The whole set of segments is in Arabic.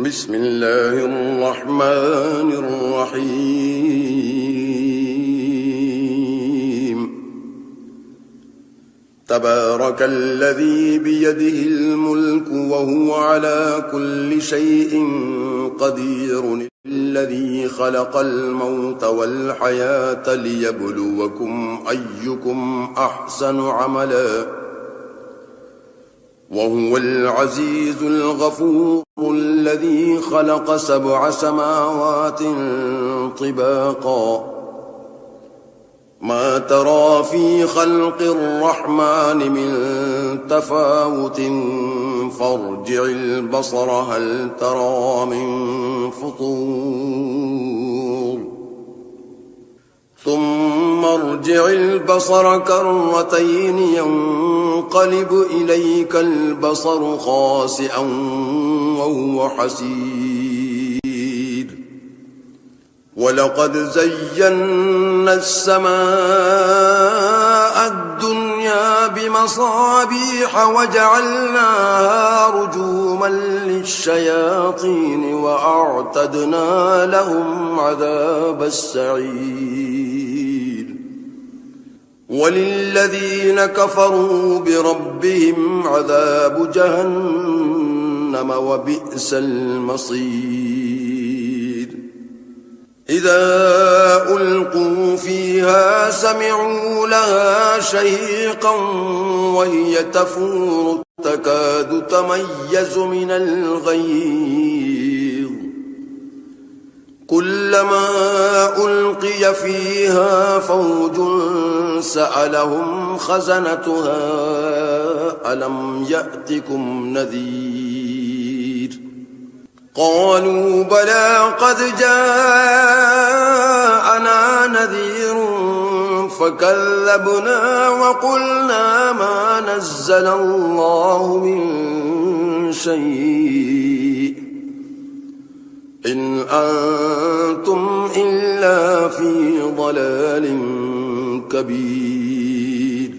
بسم الله الرحمن الرحيم تبارك الذي بيده الملك وهو على كل شيء قدير الذي خلق الموت والحياة ليبلوكم أيكم أحسن عملا وهو العزيز الغفور الذي خلق 7 سماوات طباقا ما ترى في خلق الرحمن من تفاوت فارجع البصر هل ترى من فطور ثم ارجع البصر كرتين ينقلب إليك البصر خاسئا وهو حسير ولقد زينا السماء الدنيا بمصابيح وجعلناها رجوما للشياطين وأعتدنا لهم عذاب السعير وللذين كفروا بربهم عذاب جهنم وبئس المصير إذا ألقوا فيها سمعوا لها شهيقا وهي تفور تكاد تميز من الغيظ كلما ألقي فيها فوج سألهم خزنتها ألم يأتكم نذير قالوا بلى قد جاءنا نذير فكذبنا وقلنا ما نزل الله من شيء إن أنتم إلا في ضلال كبير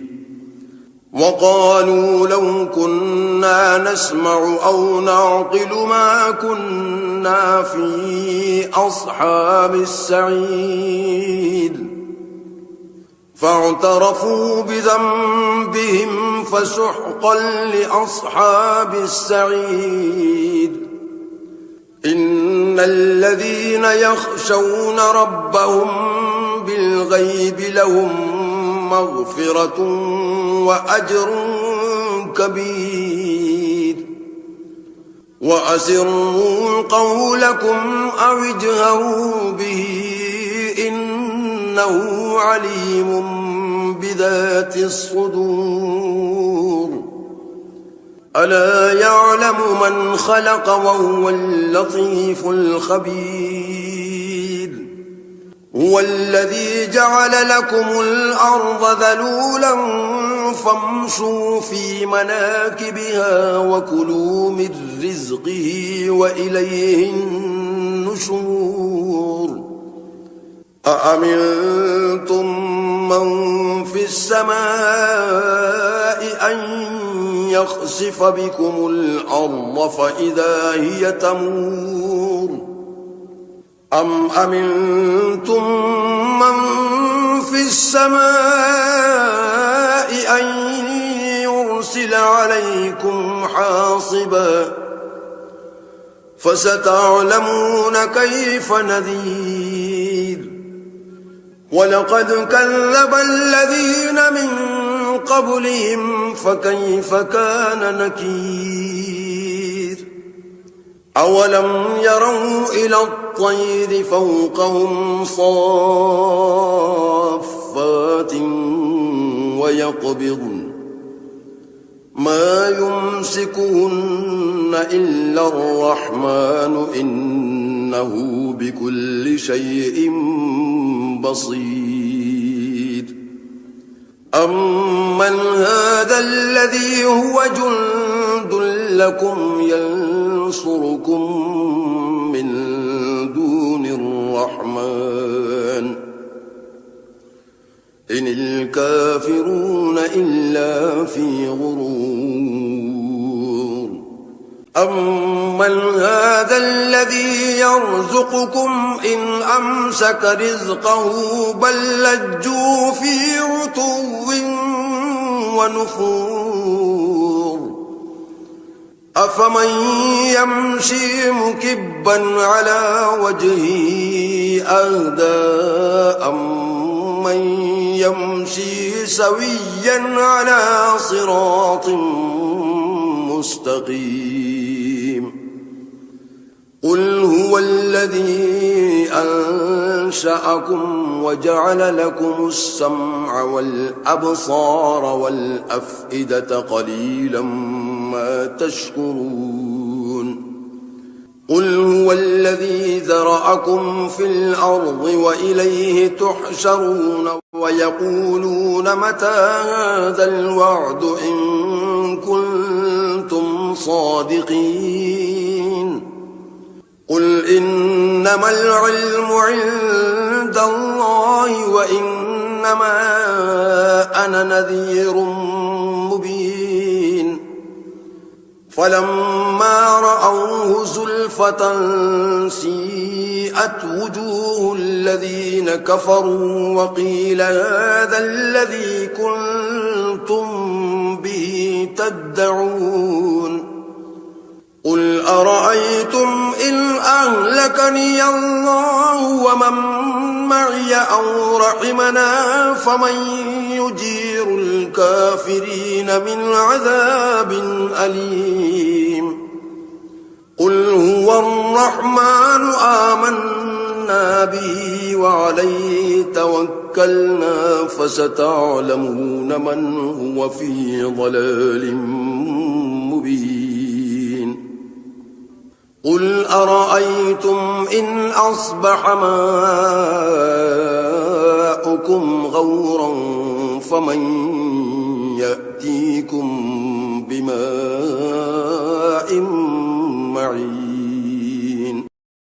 وقالوا لو كنا نسمع أو نعقل ما كنا في أصحاب السعير فاعترفوا بذنبهم فسحقا لأصحاب السعير إن الذين يخشون ربهم بالغيب لهم مغفرة وأجر كبير وأسروا قولكم أو اجهروا به إنه عليم بذات الصدور ألا يعلم من خلق وهو اللطيف الخبير هو الذي جعل لكم الأرض ذلولا فامشوا في مناكبها وكلوا من رزقه وإليه النشور أأمنتم من في السماء أن يخسف بكم الأرض فإذا هي تمور أم أمنتم من في السماء أن يرسل عليكم حاصبا فستعلمون كيف نذير ولقد كذب الذين من قبلهم فكيف كان نكير أولم يروا إلى الطير فوقهم صافات ويقبضن ما يمسكهن إلا الرحمن إنه بكل شيء بصير أمن هذا الذي هو جند لكم ينصركم من دون الرحمن إن الكافرون إلا في غرور أمن من هذا الذي يرزقكم إن أمسك رزقه بل لجوا في عتو ونفور أفمن يمشي مكبا على وجهه أهدى أمن يمشي سويا على صراط مستقيم قل هو الذي أنشأكم وجعل لكم السمع والأبصار والأفئدة قليلا ما تشكرون قل هو الذي ذرأكم في الأرض وإليه تحشرون ويقولون متى هذا الوعد إن كنتم صادقين قل إنما العلم عند الله وإنما أنا نذير مبين فلما رأوه زلفة سيئت وجوه الذين كفروا وقيل هذا الذي كنتم به تدعون قل أرأيتم إن أهلكني الله ومن معي أو رحمنا فمن يجير الكافرين من عذاب أليم قل هو الرحمن آمنا به وعليه توكلنا فستعلمون من هو في ضلال مبين قل أرأيتم إن أصبح ماؤكم غورا فمن يأتيكم بماء